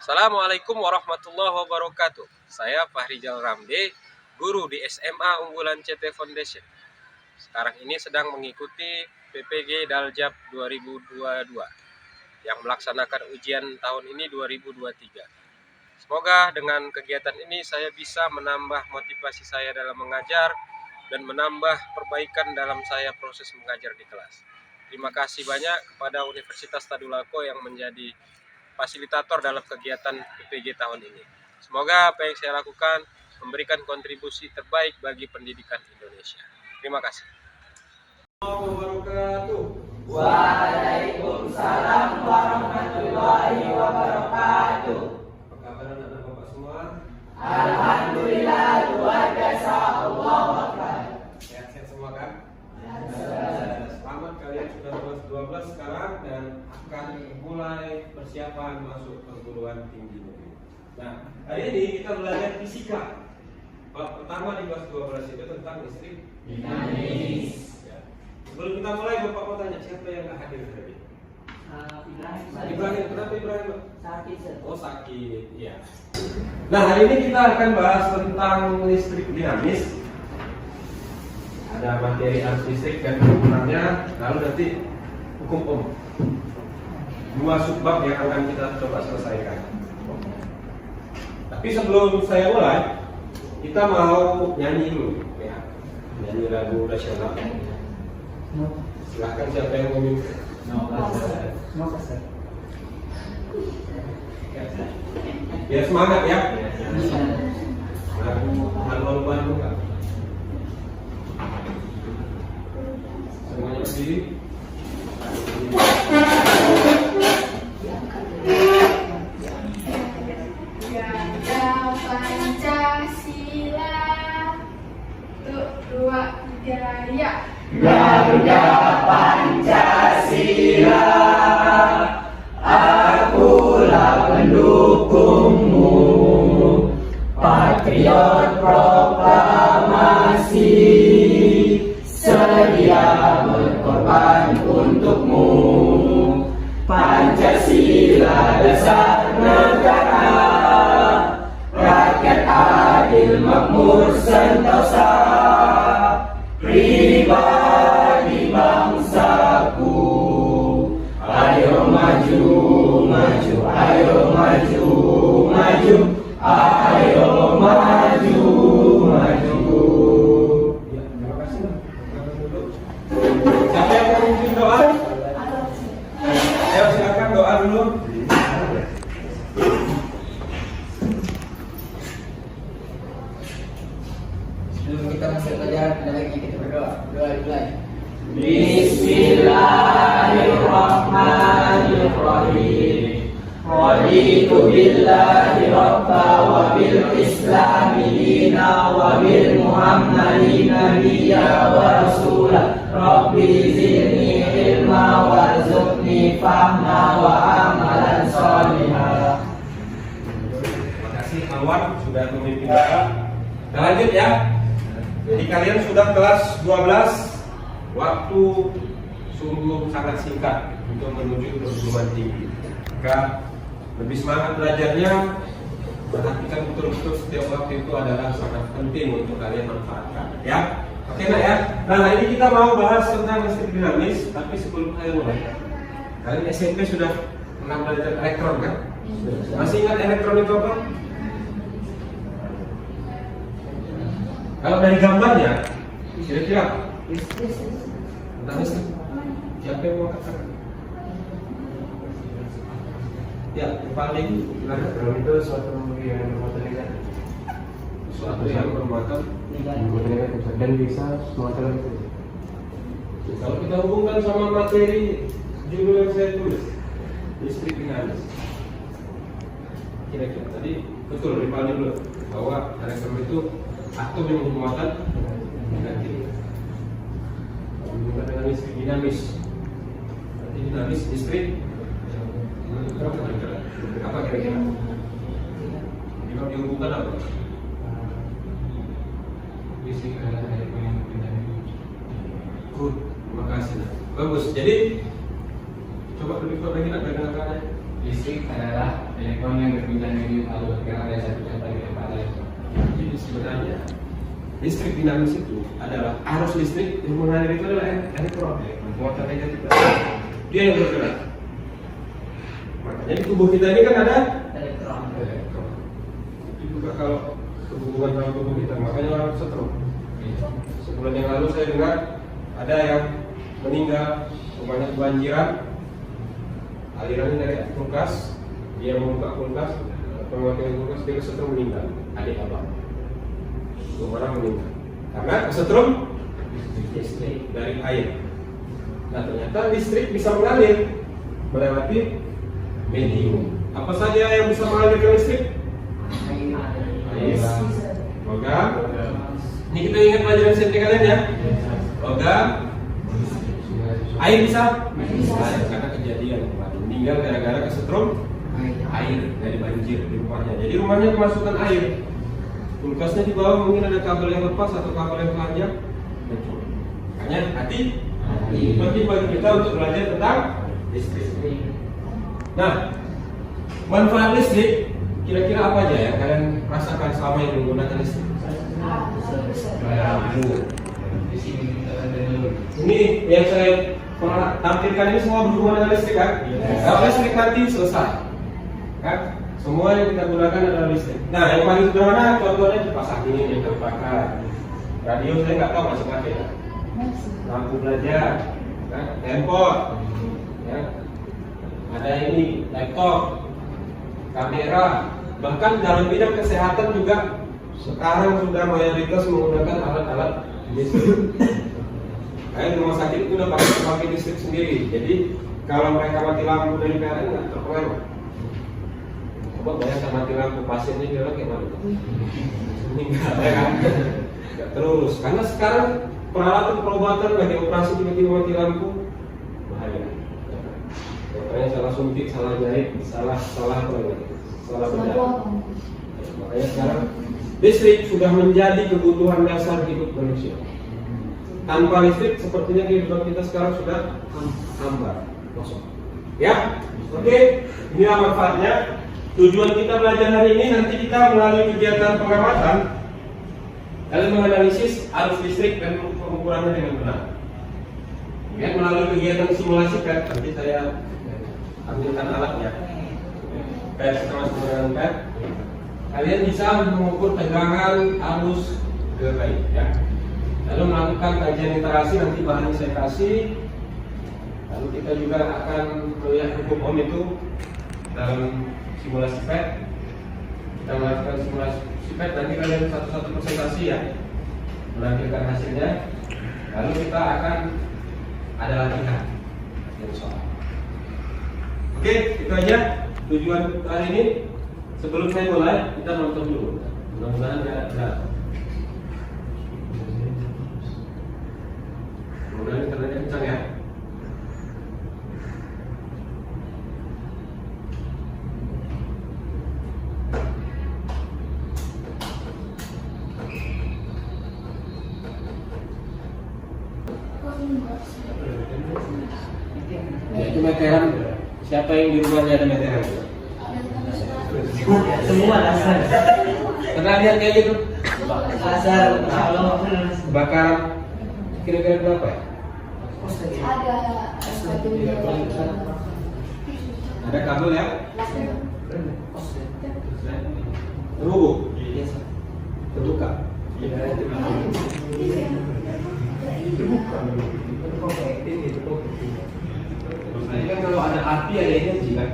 Assalamualaikum warahmatullahi wabarakatuh. Saya Fahrijal Ramde, guru di SMA Unggulan CT Foundation. Sekarang ini sedang mengikuti PPG Daljab 2022 yang melaksanakan ujian tahun ini 2023. Semoga dengan kegiatan ini saya bisa menambah motivasi saya dalam mengajar dan menambah perbaikan dalam saya proses mengajar di kelas. Terima kasih banyak kepada Universitas Tadulako yang menjadi fasilitator dalam kegiatan PPG tahun ini. Semoga apa yang saya lakukan memberikan kontribusi terbaik bagi pendidikan Indonesia. Terima kasih. Waalaikumsalam warahmatullahi wabarakatuh. Apa kabar anak-anak Bapak semua? Alhamdulillah luar biasa, Allahu Akbar. Sehat-sehat semua kan? Selamat kalian sudah lulus 12 sekarang dan akan mulai persiapan masuk perguruan tinggi negeri. Nah, hari ini kita belajar fisika. Bab pertama di kelas 12 itu tentang listrik dinamis. Ya. Sebelum kita mulai, Bapak mau tanya siapa yang nggak hadir tadi? Ibrahim, kenapa Ibrahim? Sakit, Sir. Oh, sakit, ya. Nah, hari ini kita akan bahas tentang listrik dinamis. Ada materi arus listrik dan penggunaannya, lalu nanti hukum Ohm. Dua subbab yang akan kita coba selesaikan. Tapi sebelum saya mulai, kita mau nyanyi dulu, ya. Nyanyi lagu nasional. Silahkan siapa yang mau minta. Ya semangat ya. Lagu Haluan bukan. Semuanya berdiri. Ganda Pancasila untuk dua gaya. Garuda Pancasila, akulah pendukungmu. Patriot proklamasi, sedia berkorban untukmu. Pancasila dasar negara, rakyat adil makmur sentosa, pribadi bangsaku. Ayo maju, maju, ayo maju, maju, ayo maju, maju. Ya, terima kasih. Siapa yang mau memimpin doa? Ayo silakan doa dulu. Sebelum kita masuk pelajaran, ada lagi kita berdoa. Doa dimulai. Bismillahirrahmanirrahim. Raditu billahi rabba wa bil islami dina wa bil muhammadin nabiyya wa rasulah. Rabbi zidni ilma warzuqni fahma wa amalan sholihah. Terima kasih Anwar sudah memimpin doa. Kita lanjut ya. Jadi kalian sudah kelas 12, waktu sungguh sangat singkat untuk menuju perguruan tinggi. Maka lebih semangat belajarnya, perhatikan betul-betul setiap waktu itu adalah sangat penting untuk kalian manfaatkan. Ya, oke nak ya. Nah hari ini kita mau bahas tentang listrik dinamis, tapi sebelum saya mulai, kalian SMP sudah pernah belajar elektron kan? Masih ingat elektron itu apa? Kalau dari gambarnya, kira-kira tentang listrik, siapa yang mau katakan? Ya, paling Elektron itu suatu yang bermuatan negatif. suatu yang bermuatan. Bermuatan negatif dan bisa semacam itu. Kalau kita hubungkan sama materi judul yang saya tulis, listrik dinamis. Kira-kira tadi betul Ripaldi dulu bahwa elektron itu atom yang bermuatan negatif. Hubungan dengan listrik dinamis. Berarti dinamis listrik apa kira-kira? Kalau dihubungkan apa? Listrik adalah elektron yang dinamis. Good, terima kasih. Bagus. Jadi coba lebih kuat lagi nak dengarkan. Listrik adalah Telepon yang berpindah medium alur karena ada satu contoh yang pada itu. Jadi sebenarnya listrik dinamis itu adalah arus listrik yang mengalir itu adalah elektron, muatan negatif. Dia yang bergerak. Makanya di tubuh kita ini kan ada Elektron. elektron. Itu juga kalau hubungan sama tubuh kita, makanya orang setrum. Sebulan yang lalu saya dengar ada yang meninggal, rumahnya kebanjiran, alirannya dari kulkas, dia membuka kulkas, penguatan kulkas dia kesetrum meninggal, adik abang. Dua orang meninggal karena kesetrum listrik dari air. Nah ternyata listrik bisa mengalir melewati medium. Apa saja yang bisa mengalirkan listrik? Air, logam. Ini kita ingat pelajaran SMT kalian ya. Logam, air bisa? Karena kejadian kemarin meninggal gara-gara kesetrum air dari banjir di rumahnya. Jadi rumahnya kemasukan air. Kulkasnya di bawah mungkin ada kabel yang lepas atau kabel yang panjang. Makanya hati penting bagi kita untuk belajar tentang listrik. Nah, manfaat listrik kira-kira apa aja yang kalian rasakan selama ini menggunakan listrik? Ini yang saya tampilkan ini semua berhubungan dengan listrik kan? Kalau listrik mati selesai, kan? Semua yang kita gunakan adalah listrik. Nah, yang paling sederhana contohnya kipas angin yang terbakar. Radio saya nggak tahu masih pakai ya. Lampu belajar, kan? Handphone, ya. Ada ini laptop, kamera, bahkan dalam bidang kesehatan juga sekarang sudah mayoritas menggunakan alat-alat listrik. Kayak rumah sakit itu udah pakai listrik sendiri. Jadi kalau mereka mati lampu dari PLN nggak terpengaruh. Coba bayangkan mati lampu pasiennya dia kayak mana? Meninggal ya kan? Nggak terus. Karena sekarang peralatan perobatan bagi operasi tiba-tiba mati lampu bahaya. Dokternya salah suntik, salah jahit, salah apa lagi? Salah bedah. Makanya sekarang listrik sudah menjadi kebutuhan dasar hidup manusia. Tanpa listrik sepertinya kehidupan kita sekarang sudah hambar, kosong. Ya, oke. Ini manfaatnya. Tujuan kita belajar hari ini nanti kita melalui kegiatan pengamatan lalu menganalisis arus listrik dan pengukurannya dengan benar. Kemudian melalui kegiatan simulasi pad, nanti saya ambilkan alatnya. Pad sama dengan pad. Kalian bisa mengukur tegangan arus ke kain, ya. Lalu melakukan kajian literasi, nanti bahannya saya kasih. Lalu kita juga akan melihat hukum ohm itu dalam simulasi pad. Kita melakukan simulasi pad, nanti kalian satu-satu presentasi ya, menampilkan hasilnya. Lalu kita akan ada latihan soal. Oke, itu aja tujuan hari ini. Sebelum saya mulai, kita nonton dulu. Mudah-mudahan ada. Mudah-mudahan internetnya kencang ya. Ya, itu meteran. Siapa yang di rumahnya ada meteran? Semua dasar. Pernah lihat kayak gitu? Dasar. Kalau Kebakaran kira-kira berapa ya? Ada kabel ya? Terhubung? Terbuka? Ini kan kalau ada api ada energi kan?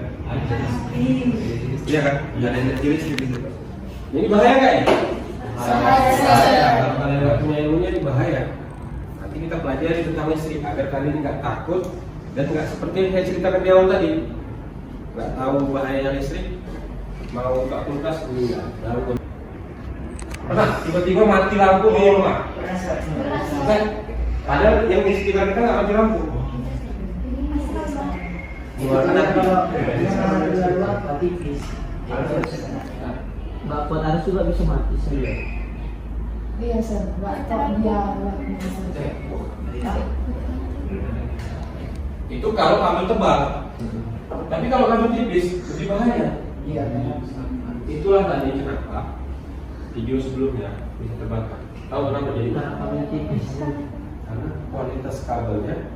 Iya kan? Ada energi listrik di situ. Ini bahaya nggak ya? Bahaya. Kalau kalian nggak punya ilmunya ini bahaya. Nanti kita pelajari tentang listrik agar kalian nggak takut dan nggak seperti yang saya ceritakan di awal tadi. Nggak tahu bahaya listrik, mau buka kulkas meninggal. Pernah tiba-tiba mati lampu di rumah. Kan? Padahal yang di sekitar kita nggak mati lampu. Buat harus juga bisa mati. Iya, Sir. Itu kalau kabel tebal. Tapi kalau kabel tipis lebih bahaya. Iya. Itulah tadi kenapa video sebelumnya bisa terbakar. Tahu kenapa jadi? Kabel tipis. Karena kualitas kabelnya.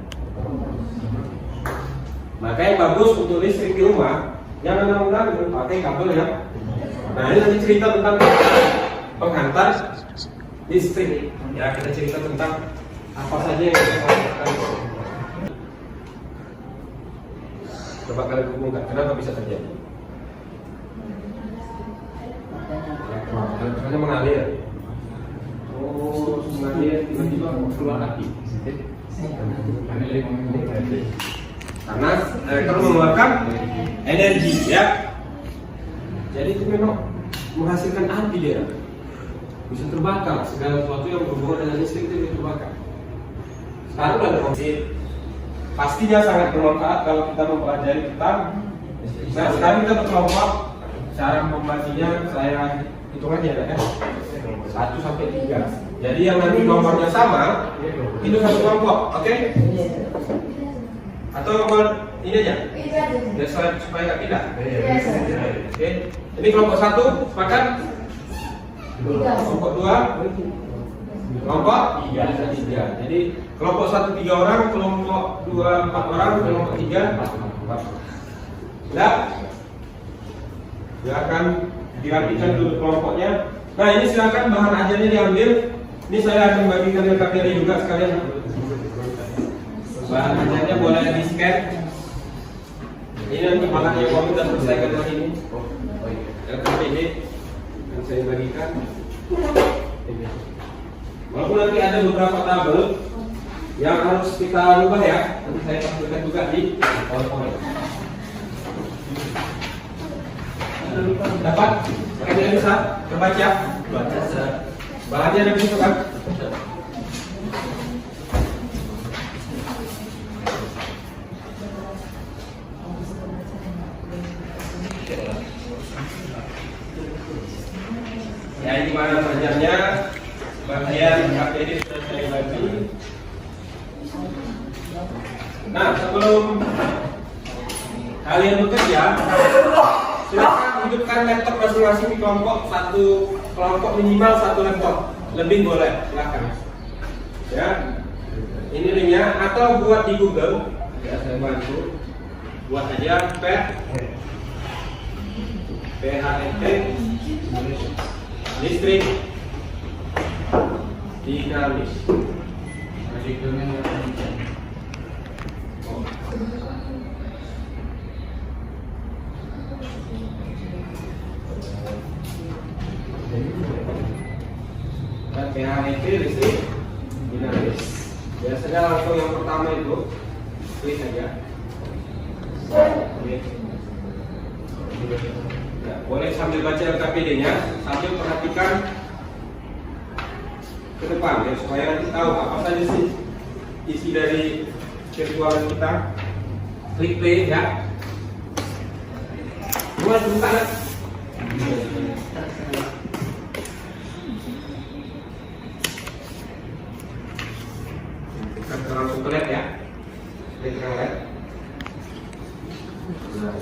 Maka yang bagus untuk listrik di rumah jangan ragu-ragu pakai kabel ya. Nah ini nanti cerita tentang penghantar listrik. Ya kita cerita tentang apa saja yang kita lakukan. Coba kalian hubungkan, kenapa bisa terjadi? Karena mengalir. Oh, mengalir tiba-tiba keluar api. Karena elektron mengeluarkan energi, ya. Jadi itu memang menghasilkan api dia. Bisa terbakar, segala sesuatu yang berhubungan dengan listrik itu bisa terbakar. Sekarang ada kondisi pastinya sangat bermanfaat kalau kita mempelajari tentang. Nah sekarang kita berkelompok. Cara membaginya saya hitung aja ya, 1 sampai 3. Jadi yang nanti nomornya sama itu satu kelompok, oke? Atau nomor ini aja? Ya supaya nggak pindah. Oke. Ini kelompok 1 sepakat? Kelompok 2? Kelompok 3. Jadi kelompok 1 3 orang, kelompok 2 4 orang, kelompok 3 4. Sudah? Ya akan dirapikan dulu kelompoknya. Nah ini silakan bahan ajarnya diambil. Ini saya akan bagikan ke KPRI juga sekalian. Bahan ajarnya boleh di scan. Ini nanti malah yang mau kita selesaikan hari ini. LKPD yang saya bagikan. Walaupun nanti ada beberapa tabel yang harus kita ubah ya. Nanti saya tampilkan juga di PowerPoint. Dapat? Kalian bisa terbaca? Bahannya ada di situ kan? Ya ini mana pelajarnya? Bagian KPD sudah saya bagi. Nah sebelum kalian bekerja, silakan hidupkan laptop masing-masing di kelompok. Satu kelompok minimal 1 laptop, lebih boleh, silakan. Ya, ini linknya atau buat di Google. Ya saya bantu. Buat aja PHNT listrik dinamis. Dan PHNT listrik dinamis. Biasanya langsung yang pertama itu klik saja. Ya, boleh sambil baca LKPD-nya, sambil perhatikan ke depan ya, supaya nanti tahu apa saja sih isi dari virtual kita. Klik play ya. Mulai buka ya. Kita langsung ke LED ya. Klik ke LED. Nah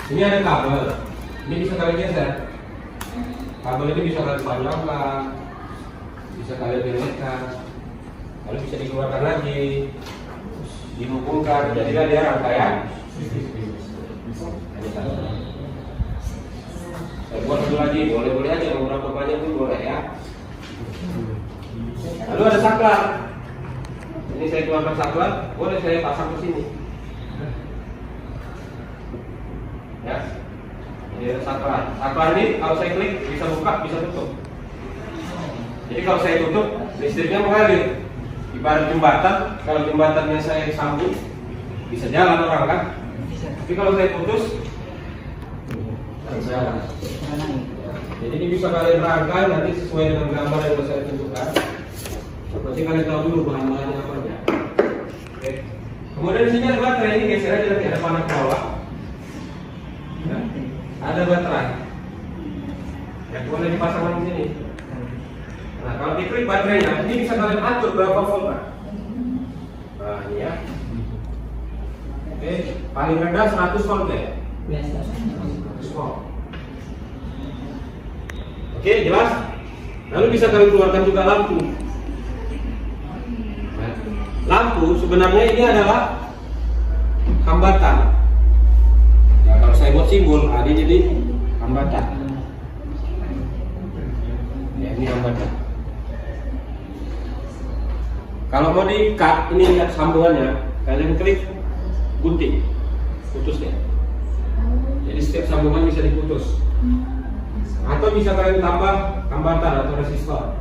ini ada kabel. Ini bisa kalian geser. Kabel ini bisa kalian panjangkan, bisa kalian pendekkan, lalu bisa dikeluarkan lagi, dihubungkan, jadilah dia rangkaian. Saya buat dulu lagi, boleh-boleh aja, beberapa banyak pun boleh ya. Lalu ada saklar. Ini saya keluarkan saklar, boleh saya pasang ke sini. Ya. Ini ada saklar. Saklar ini kalau saya klik bisa buka, bisa tutup. Jadi kalau saya tutup, listriknya mengalir. Ibarat jembatan, kalau jembatannya saya sambung, bisa jalan orang kan? Tapi kalau saya putus, jalan. Jadi ini bisa kalian rangkai nanti sesuai dengan gambar yang saya tunjukkan. Nanti kalian tahu dulu bahan-bahannya apa ya. Oke. Kemudian di sini ada baterai, ini geser aja nanti ada panah ke bawah. Ya. Ada baterai. Ya, boleh dipasang di sini. Nah, kalau diklik baterainya, ini bisa kalian atur berapa volt. Nah, ini ya. Oke, paling rendah 100 volt ya. Biasa. Oke, jelas? Lalu bisa kalian keluarkan juga lampu. Lampu sebenarnya ini adalah hambatan. Ya, kalau saya buat simbol, ini jadi hambatan. Ya, ini hambatan. Kalau mau di-cut, ini lihat sambungannya, kalian klik gunting, putus ya. Jadi setiap sambungan bisa diputus. Atau bisa kalian tambah hambatan atau resistor.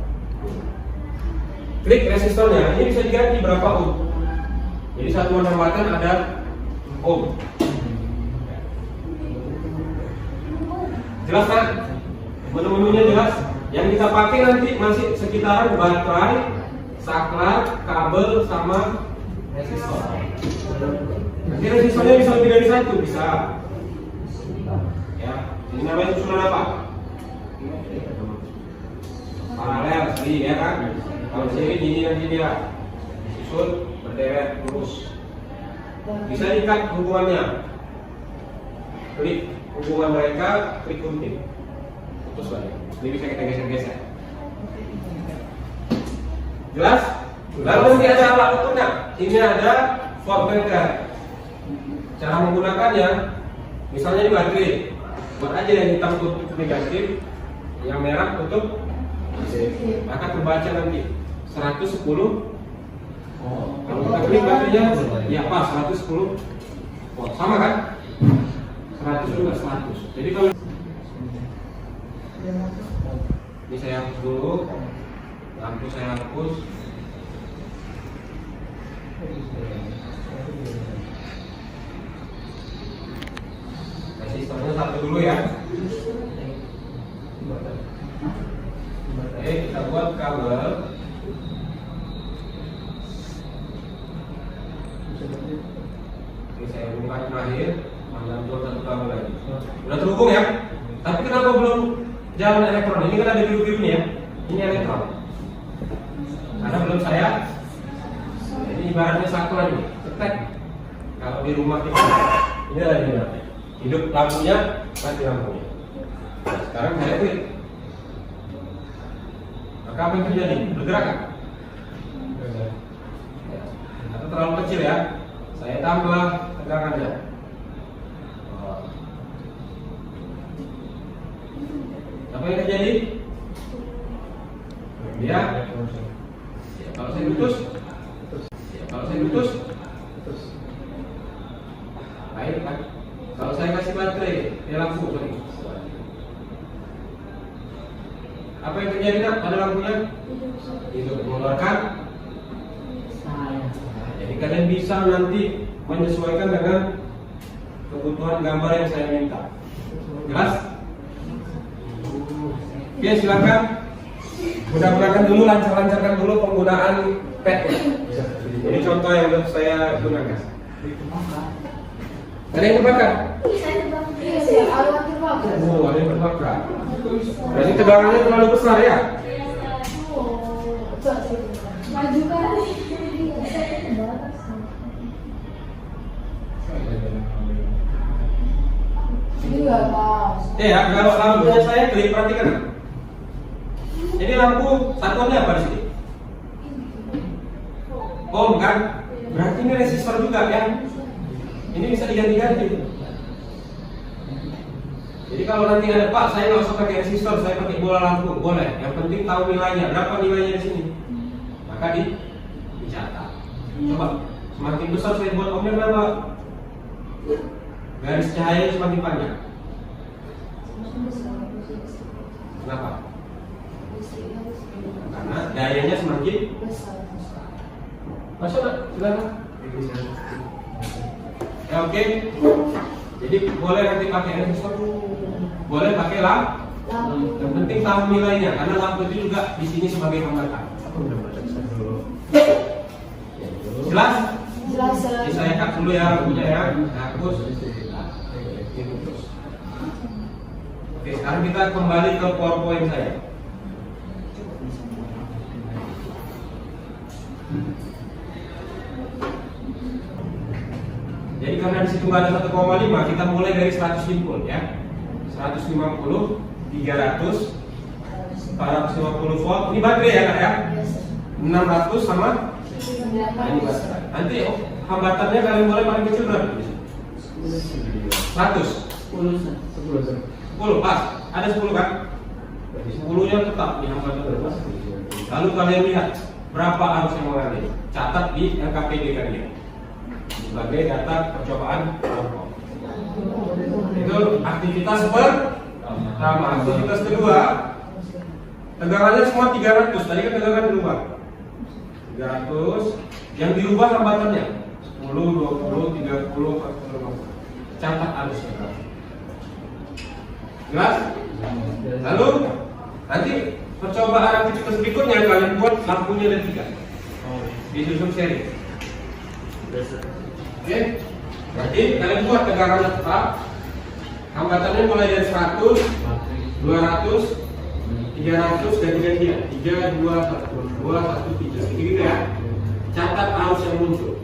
Klik resistornya, ini bisa diganti berapa ohm. Jadi satuan hambatan ada ohm. Jelas kan? Menu-menunya jelas. Yang kita pakai nanti masih sekitaran baterai, saklar, kabel, sama resistor. Nanti resistornya bisa lebih dari satu, bisa. Ya, ini namanya susunan apa? Paralel, seri, ya kan? Kalau seri gini nanti dia susun berderet lurus. Bisa diikat hubungannya. Klik hubungan mereka, klik gunting. Putus lagi. Ini bisa kita geser-geser. Jelas? Lalu nanti ada alat ukurnya. Ini ada voltmeter. Cara menggunakannya, misalnya ini baterai, buat aja yang hitam tutup negatif, yang merah tutup positif. Maka terbaca nanti 110. Kalau kita klik baterainya, ya pas 110. Sama kan? 100 juga 100. Jadi kalau ini saya hapus dulu, lampu saya hapus. Resistornya satu dulu ya. Oke, kita buat kabel. Ini saya buka terakhir, mana buat satu kabel lagi. Udah terhubung ya. Tapi kenapa belum jalan elektron? Ini kan ada biru-biru nih ya. Ini elektron. Karena belum saya. Ini ibaratnya satu lagi. Cetek. Kalau di rumah kita, ini ada di mana? Hidup lampunya, mati lampunya. Nah, sekarang saya klik. Maka apa yang terjadi? Bergerak kan? Atau terlalu kecil ya? Saya tambah tegangannya. Apa yang terjadi? Dia. Kalau saya putus, baik kan? Kalau saya kasih baterai, dia lampu sorry. Apa yang terjadi pada lampunya? Itu mengeluarkan. Jadi kalian bisa nanti menyesuaikan dengan kebutuhan gambar yang saya minta. Jelas? Oke, silakan. Mudah-mudahan dulu lancarkan dulu penggunaan pad. Ini contoh yang saya gunakan. Ada yang terbakar? Oh, ada yang terbakar. Jadi tegangannya terlalu besar ya? Maju kali. Ini nggak pas. Ya, kalau lampunya saya klik, perhatikan. Jadi lampu satuannya apa di sini? Ohm kan? Berarti ini resistor juga ya? Ini bisa diganti-ganti. Jadi kalau nanti ada Pak, saya nggak usah pakai resistor, saya pakai bola lampu, boleh. Yang penting tahu nilainya, berapa nilainya di sini. Maka dicatat. Coba, semakin besar saya buat ohmnya berapa? Garis cahaya semakin panjang. Kenapa? Karena dayanya semakin masuk nggak? Silakan. Ya oke. Jadi boleh nanti pakai resistor, boleh pakai lampu. Yang penting tahu nilainya, karena lampu itu juga di sini sebagai hambatan. Jelas? Jelas. Jadi saya cut dulu ya lampunya ya, hapus. Oke, sekarang kita kembali ke PowerPoint saya. Jadi karena di situ nggak ada 1,5, kita mulai dari 100 simpul ya. 150, 300, 450 volt. Ini baterai ya kak ya. 600 sama ini baterai. Nanti hambatannya kalian mulai paling kecil berapa? 100. 10 pas. Ada 10 kan? 10-nya tetap di hambatan berapa? Lalu kalian lihat berapa arus yang mengalir. Catat di LKPD kalian sebagai data percobaan kelompok. Itu aktivitas pertama. Aktivitas kedua, tegangannya semua 300. Tadi kan tegangan berubah 300. Yang dirubah hambatannya 10, 20, 30, 40. Catat arusnya. Jelas? Lalu nanti percobaan aktivitas berikutnya kalian buat lampunya ada 3 disusun seri. Oke? Berarti kalian buat tegangannya tetap. Hambatannya mulai dari 100, 200, 300 dan gantian 3, 2, 1, 2, 1, 3 gitu ya. Catat arus yang muncul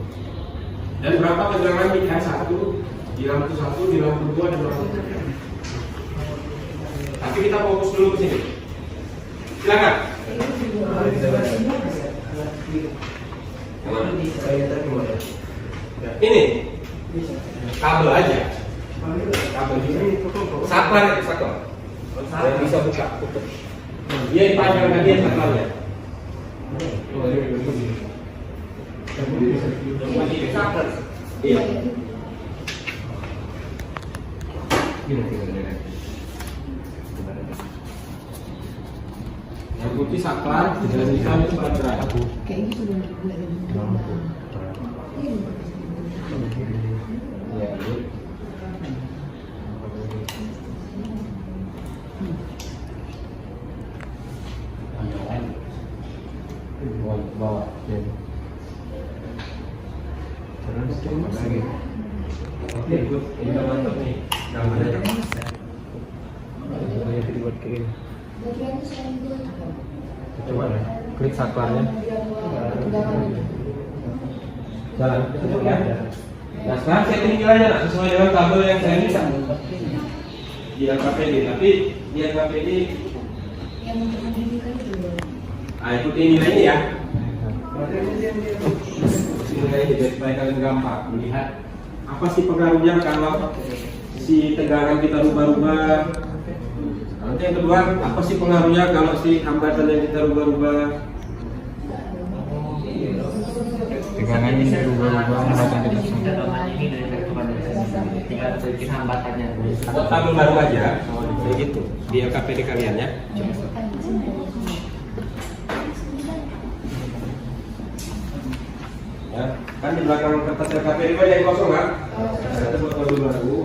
dan berapa tegangan di R1, di lampu 1, di lampu 2 dan lampu 3. Tapi kita fokus dulu ke sini. Silakan. Ini kabel aja. Kabel ini saklar itu saklar. Yang bisa buka tutup. Dia dipanjangkan dia saklarnya. Iya. Yang putih saklar, yang hitam itu baterai. Kayak gitu dong. Bawa. Oke, ikut. Ini mantap nih. Gambarnya. Dibuat kayak gini. Coba ya, klik saklarnya. Jalan, ya. Nah sekarang setting nilainya sesuai dengan tabel yang saya bisa di LKPD, tapi di LKPD ikuti nilainya ya. Nilainya jadi supaya kalian gampang melihat apa sih pengaruhnya kalau si tegangan kita rubah-rubah. Nanti yang kedua, apa sih pengaruhnya kalau si hambatan yang kita rubah-rubah. Tegangannya berubah-ubah, hambatan tinggal bikin hambatannya. Atau tabel baru aja, kayak gitu di LKPD kalian ya. Ya, kan di belakang kertas LKPD banyak yang kosong kan? Kita buat tabel baru.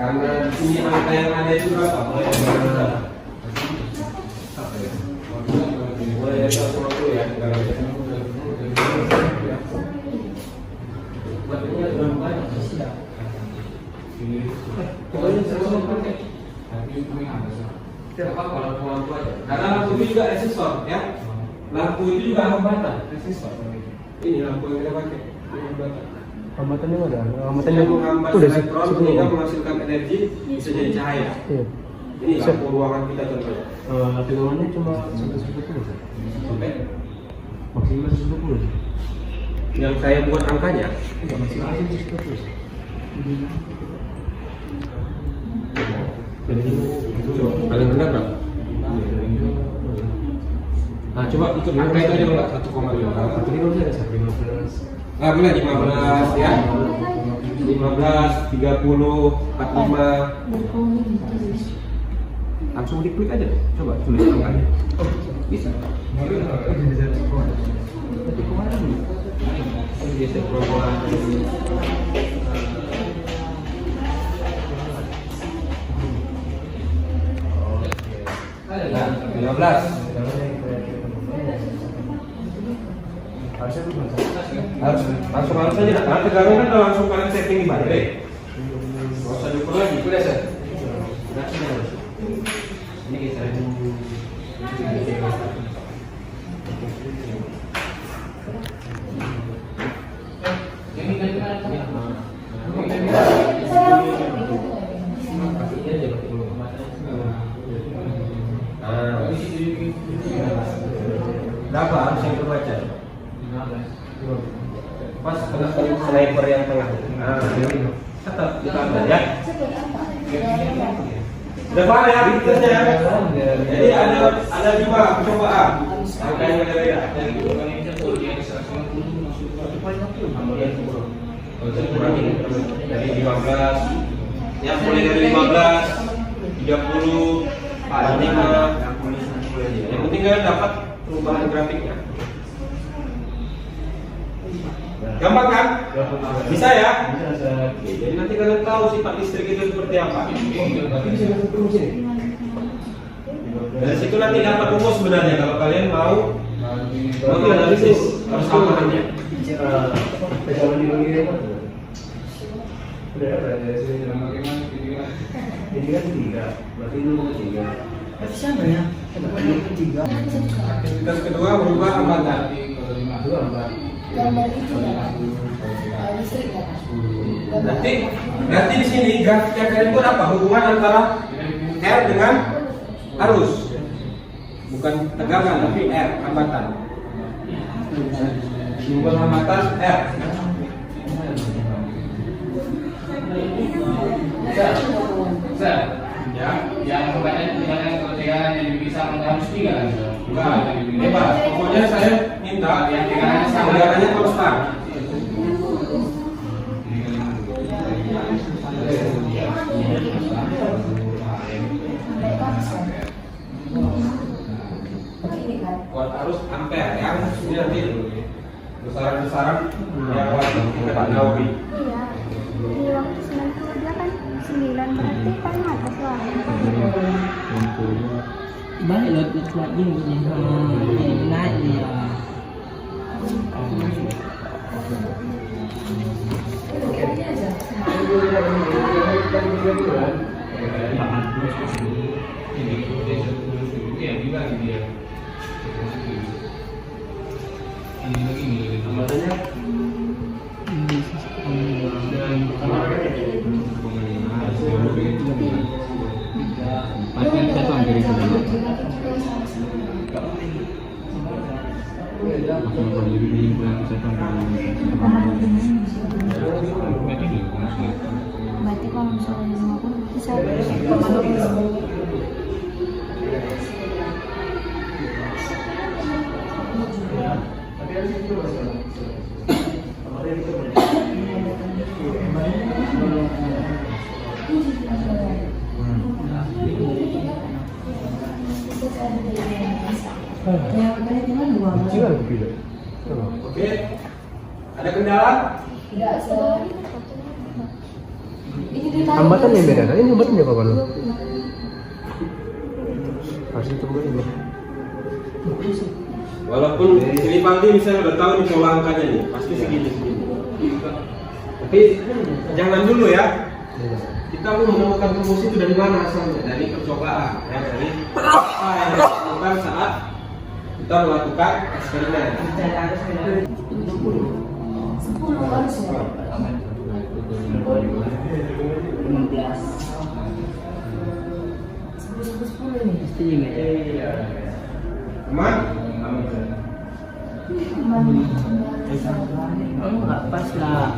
Karena di sini angka yang ada itu berapa? Mulai dari 150 ya. Buat ini ada berapa banyak? Pokoknya 150. Apa kalau lampu aja? Karena lampu itu juga resistor ya. Lampu itu juga hambatan resistor. Ini lampu yang kita pakai. Ini hambatan. Hambatannya ada. Hambatannya menghambat elektron sehingga menghasilkan energi bisa jadi cahaya. Iya. Ini lampu ruangan kita contohnya. Tegangannya cuma 120. Sampai Maksimal 120. yang saya buat angkanya. Maksimal 120. Paling rendah berapa? Nah coba untuk angka itu aja enggak 1,5. Satu ini bisa ada 15. Nah boleh 15 ya. 15, 30, 45. Langsung diklik aja. Coba tulis angkanya. Bisa. Biasa perempuan. Nah, 15. Harus langsung aja. Nah, tegangnya kan udah langsung kalian setting di baterai. Gak usah diukur lagi. Udah, Sir. Ini kita Berapa harus yang terbaca? Pas kena sniper yang tengah. Tetap ditambah ya. Depan ya, fiturnya. Jadi ada 5 percobaan. Angkanya beda-beda. Dari 15, ya mulai dari 15, 30, 45. Yang penting kalian dapat perubahan grafiknya. Gampang kan? Bisa ya? Oke, jadi nanti kalian tahu sifat listrik itu seperti apa. Dari situ nanti dapat rumus sebenarnya kalau kalian mau analisis persamaannya. Ini kan 3, berarti itu mau 3. Siapa ya? Ketiga. Aktivitas kedua merubah hambatan. Gambar itu ya. Listrik ya. Nanti di sini grafiknya kalian pun apa? Hubungan antara R dengan arus. Bukan tegangan tapi R, hambatan. Hubungan hambatan R. Sir, Ya, yang kalau tegangan yang bisa harus 3 kan? enggak, bebas. Pokoknya saya minta yang tegangannya konstan. Kuat arus ampere ya. Ini nanti besaran-besaran yang wajib kita ketahui. Iya, di waktu 9 kerja kan 9 berarti paling atas lah. Balik lo kuat juga nih. Naik dia. Berarti kalau misalnya 50 bisa Oke. Ada kendala? Tidak sih. Hambatan yang beda, ini hambatannya apa lo? Pasti itu bukan ini. Walaupun ini Paldi misalnya udah tahu nih pola angkanya nih, pasti segini. Tapi jangan dulu ya. Kita mau menemukan rumus itu dari mana asalnya? Dari percobaan, ya, dari apa yang dilakukan saat kita melakukan eksperimen. 10 harus ya. 10 ini. Pasti ini. Aman? Enggak pas lah.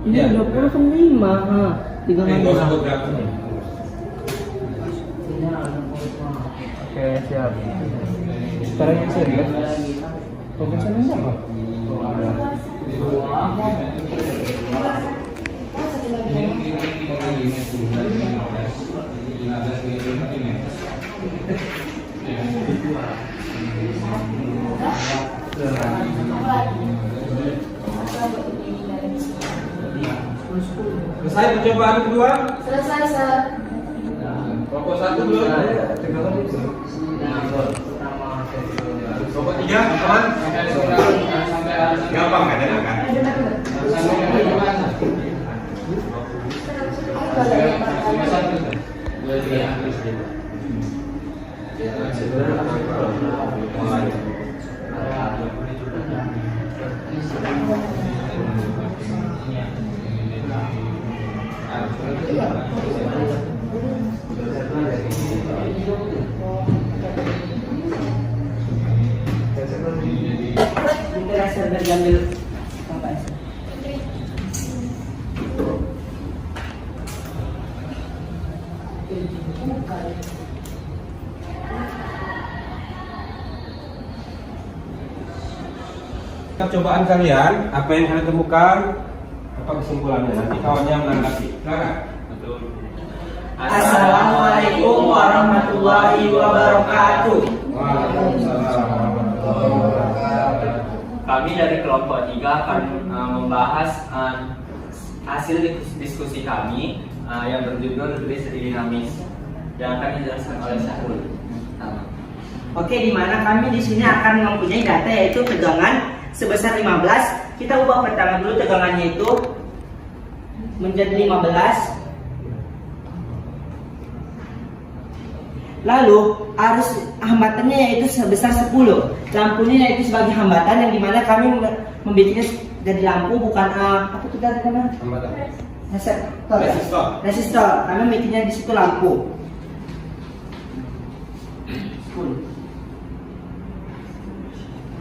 Ini 20 kan 5, ha. 3 Nggak usah bergerak. Oke, siap. Sekarang yang serius. Pemeriksaan apa? Selesai percobaan kedua? Selesai, Sir. Rokok 1 tegangan itu. Sobat 3, aman? Gampang kan ya kan? Percobaan kalian, apa yang kalian temukan, apa kesimpulannya? Nanti kawannya menanggapi. Silakan. Assalamualaikum warahmatullahi wabarakatuh. Kami dari kelompok 3 akan membahas hasil diskusi kami yang berjudul Listrik Dinamis yang akan dijelaskan oleh Syahrul. Oke, di mana kami di sini akan mempunyai data yaitu tegangan sebesar 15. Kita ubah pertama dulu tegangannya itu menjadi 15. Lalu arus hambatannya yaitu sebesar 10. Lampunya yaitu sebagai hambatan yang dimana kami membuatnya jadi lampu bukan apa itu tadi namanya? Hambatan. Resistor. Kami membuatnya di situ lampu.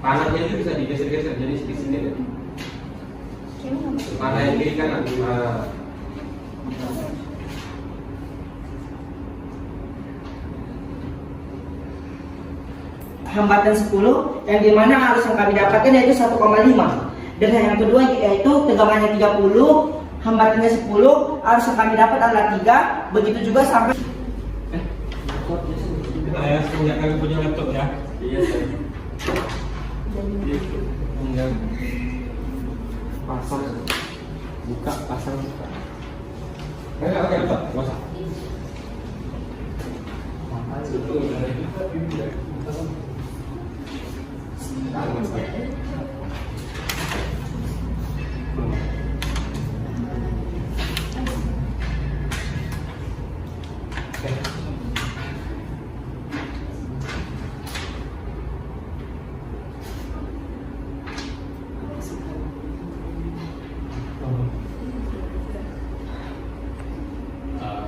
Panahnya itu bisa digeser-geser jadi di sini deh. Panah yang kiri kanan. Hambatan 10 yang dimana arus yang kami dapatkan yaitu 1,5. Dan yang kedua yaitu tegangannya 30, hambatannya 10, arus yang kami dapat adalah 3. Begitu juga sampai Saya punya kalian punya laptop ya. Iya, saya. Pasang, buka, pasang, buka. Oke, laptop, nggak usah.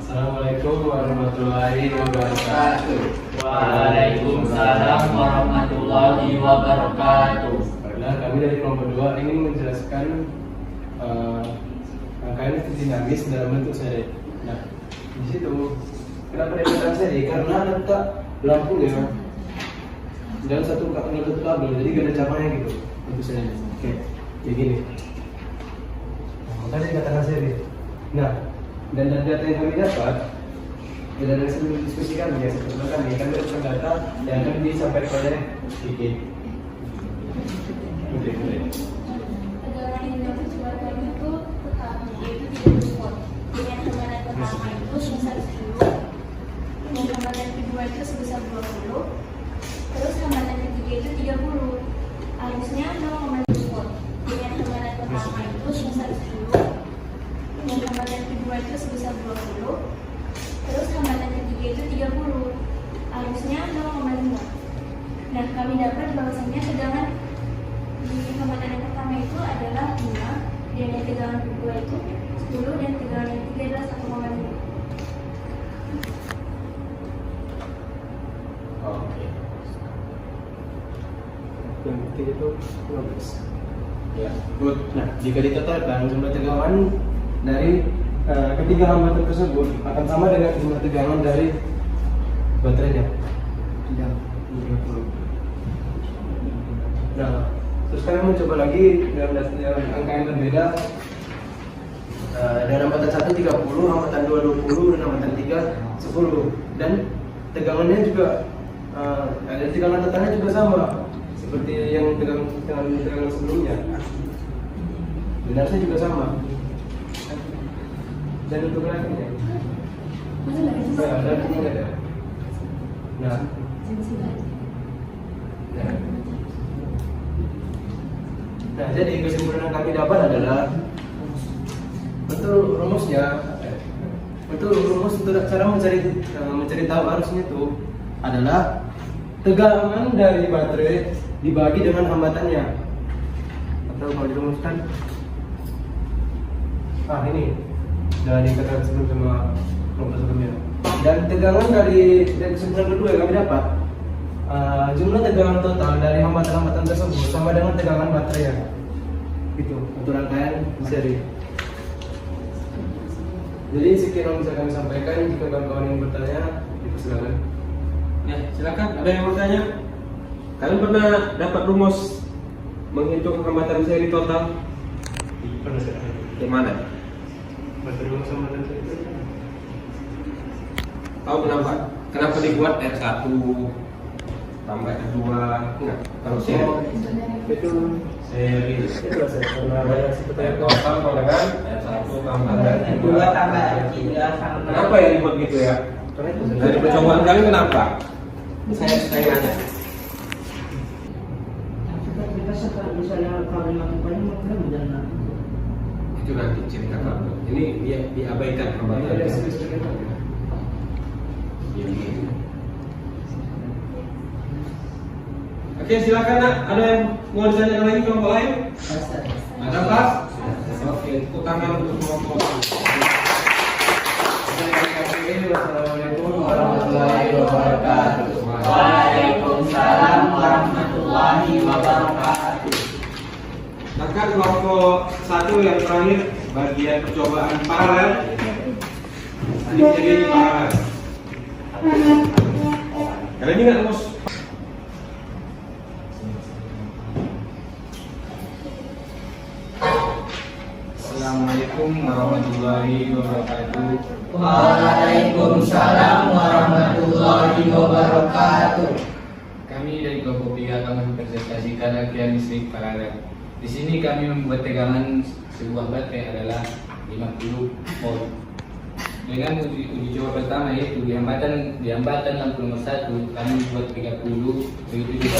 Assalamualaikum warahmatullahi wabarakatuh. Waalaikumsalam warahmatullahi wabarakatuh. Padahal kami dari kelompok 2 ingin menjelaskan rangkaian listrik dinamis dalam bentuk seri. Nah, di situ kenapa dikatakan seri? Karena ada letak lampunya dalam satu kabel, jadi gak ada cabangnya gitu bentuk seri. Oke, kayak gini. Makanya dikatakan seri. Nah, dan dari data yang kami dapat, dan dari hasil diskusi kami ya, sebetulnya kami dapat data yang akan disampaikan oleh Kiki. Tegangan yang dibutuhkan itu tetap yaitu 30 volt. Dengan tekanan pertama itu sebesar 10, dengan hambatan kedua itu sebesar 20, terus hambatan ketiga itu 30. Arusnya 0,1 volt. Dengan tekanan pertama itu sebesar 10, dengan hambatan kedua itu sebesar 20, terus hambatan ketiga itu 30. Arusnya 0,5. Nah, kami dapat bahwasannya tegangan di hambatan yang pertama itu adalah 5, dan yang tegangan kedua itu 10, dan tegangan yang ketiga adalah 1,5. Oke. Yang ketiga itu 15. Ya, good. Nah, jika ditotalkan jumlah tegangan dari ketiga hambatan tersebut akan sama dengan jumlah tegangan dari baterainya. 30. Nah, terus kalian mencoba lagi dalam angka yang berbeda. Dan hambatan 1 30, hambatan 2 20, dan hambatan 3 10. Dan tegangannya juga ada tegangan totalnya juga sama seperti yang tegangan sebelumnya. Benarnya juga sama. Dan untuk grafiknya, ada tidak ada. Nah, nah, jadi kesimpulan yang kami dapat adalah rumus untuk cara mencari tahu arusnya itu adalah tegangan dari baterai dibagi dengan hambatannya. Atau kalau dirumuskan, ini dari kata sebelum sama kelompok sebelumnya. Dan tegangan dari kesimpulan kedua yang kami dapat, jumlah tegangan total dari hambatan-hambatan tersebut sama dengan tegangan baterai. Itu untuk rangkaian seri. Jadi sekian yang bisa kami sampaikan. Jika kawan-kawan yang bertanya, dipersilakan. Ya, silakan. Ada yang mau tanya? Kalian pernah dapat rumus menghitung hambatan seri total? Pernah saya. Gimana? Baterai rumus hambatan seri itu. Tahu kenapa? Kenapa dibuat R1 tambah R2? Enggak. Kalau seri Itu seri itu saya pernah variasi pertanyaan. total kalau dengan R1 tambah R2 2 tambah 3 sama. Kenapa ya dibuat gitu ya? Karena itu Dari percobaan kalian kenapa? Saya nanya. Misalnya kalau melakukan mudah-mudahan. Itu nanti cerita kamu. Ini dia diabaikan hambatan. ada sedikit. Oke, silakan nak. Ada yang mau ditanyakan lagi kelompok lain? Ada Pak? Oke, tepuk tangan untuk kelompok. Assalamualaikum warahmatullahi wabarakatuh. Waalaikumsalam warahmatullahi wabarakatuh. Maka kelompok 1 yang terakhir bagian percobaan paralel. Jadi paralel. Kalian ingat rumus? Assalamualaikum warahmatullahi wabarakatuh. Waalaikumsalam warahmatullahi wabarakatuh. Kami dari kelompok 3 akan mempresentasikan rangkaian listrik paralel. Di sini kami membuat tegangan sebuah baterai adalah 50 volt. Dengan uji coba pertama yaitu di hambatan lampu nomor 1 kami buat 30, begitu juga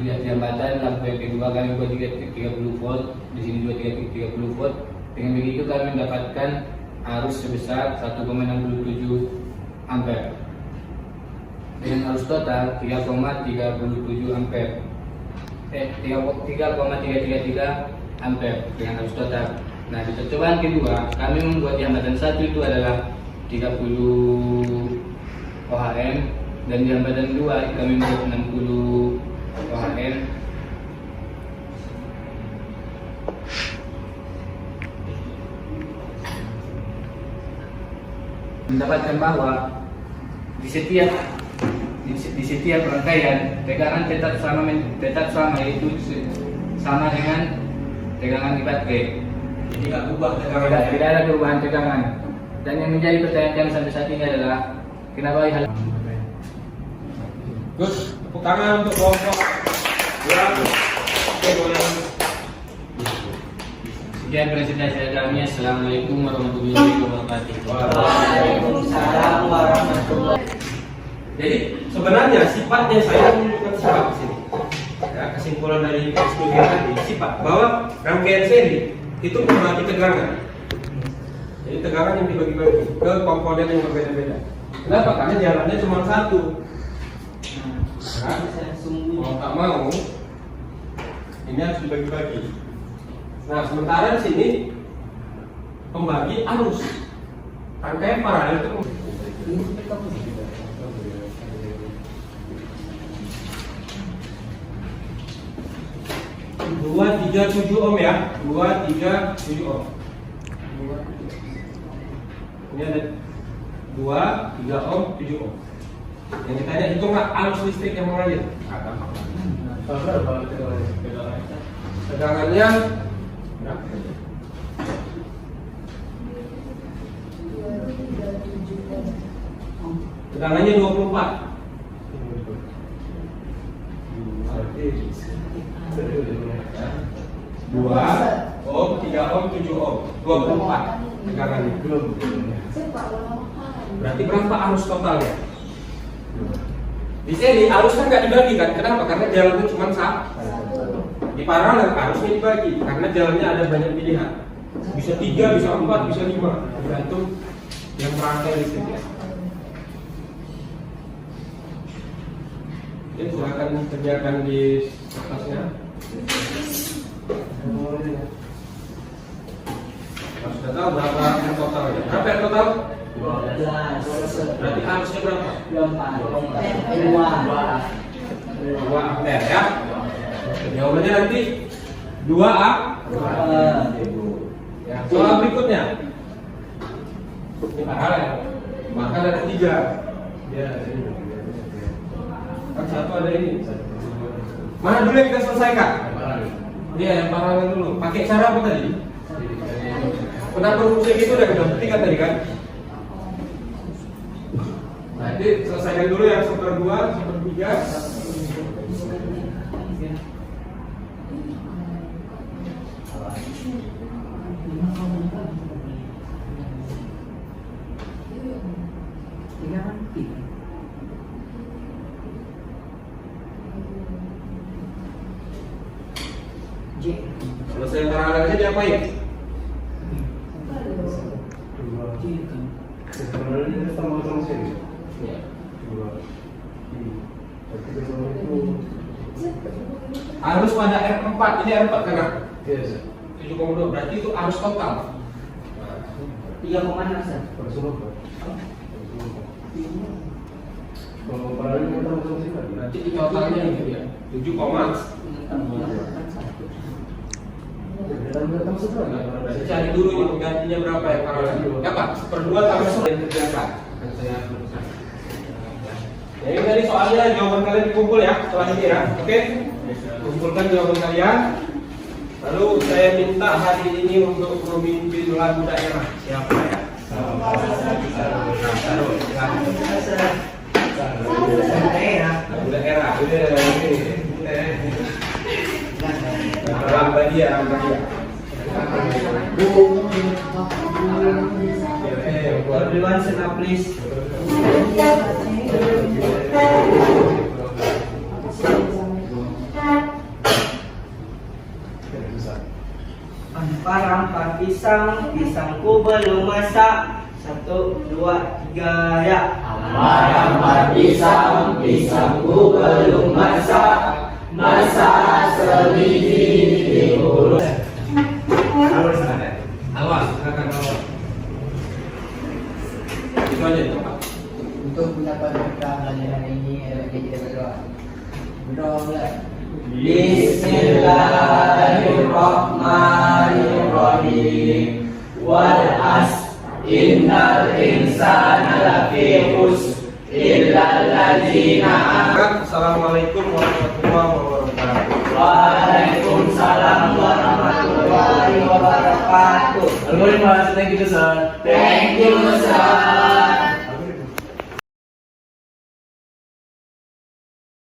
di hambatan lampu yang kedua kami buat 30 volt, di sini juga 30 volt. Dengan begitu kami mendapatkan arus sebesar 1,67 ampere. Dengan arus total 3,37 ampere. 3,333 ampere dengan arus total. Nah, di percobaan kedua kami membuat di hambatan 1 itu adalah 30 ohm dan di hambatan 2 kami membuat 60 ohm. Mendapatkan bahwa di setiap rangkaian tegangan tetap sama yaitu sama dengan tegangan di baterai. Jadi nggak berubah tegangan. Tidak ada perubahan tegangan. Dan yang menjadi pertanyaan kami sampai saat ini adalah kenapa hal Gus, tepuk tangan untuk kelompok. Ya. Oke, boleh. Sekian presentasi kami. Assalamualaikum warahmatullahi wabarakatuh. Waalaikumsalam warahmatullahi. Jadi sebenarnya sifatnya saya menunjukkan sifat di sini. Ya, kesimpulan dari studi tadi sifat bahwa rangkaian seri itu membagi tegangan. Jadi tegangan yang dibagi-bagi ke komponen yang berbeda-beda. Kenapa? Karena jalannya cuma satu. Nah, mau tak mau ini harus dibagi-bagi. Nah, sementara di sini pembagi arus rangkaian paralel itu 237 ohm ya, 237 ohm. Ini ada 2, 3 ohm, 7 ohm. Yang ditanya hitunglah arus listrik yang mengalir. Tegangannya berapa? Tegangannya 24. 2 ohm, 3 ohm, 7 ohm, 24 tegangannya. Berarti berapa arus totalnya? Di sini arus kan nggak dibagi kan? Kenapa? Karena jalannya cuma satu. Di paralel arusnya dibagi karena jalannya ada banyak pilihan. Bisa 3, bisa 4, bisa 5, tergantung yang merangkai listriknya. Oke, silakan kerjakan di atasnya. Sudah tahu berapa yang totalnya? Berapa yang total? 12. Berarti arusnya berapa? 2 2. ampere ya. Jawabannya nanti 2 ya. Soal berikutnya. Ini paralel. Maka ada 3. Ya, kan satu ada ini. Mana dulu yang kita selesaikan? Iya, yang paralel dulu. Pakai cara apa tadi? Kenapa rumusnya gitu udah kita buktikan tadi kan? Nanti selesaikan dulu yang 1/2, 1/3. Selesai yang paralelnya diapain? Arus pada R4, ini R4 kan? 7,2, berarti itu arus total. 3,6 Sir. Berarti di totalnya ini ya 7, cari dulu ini penggantinya berapa ya paralel. Ya Pak, 1/2 tambah 1 yang kerjakan. Akan saya tuliskan. Ya ini tadi soalnya jawaban kalian dikumpul ya setelah ini ya. Oke? Kumpulkan jawaban kalian. Lalu saya minta hari ini untuk memimpin lagu daerah. Siapa ya? Lagu daerah. Rambadia. Everyone sit up please. Empat pisang, pisangku belum masak. 1, 2, 3 ya. Empat pisang, pisangku belum masak. Masak sebiji diurut. Awas, silakan awas. Itu aja itu Pak. Untuk mendapat berkah pelajaran ini, kita berdoa. Berdoa mulai. Bismillahirrahmanirrahim. Wal as innal insana lafi khusr illal ladzina amanu. Assalamualaikum warahmatullahi wabarakatuh. Waalaikumsalam warahmatullahi wabarakatuh. Alhamdulillah, thank you, sir. Thank you, sir.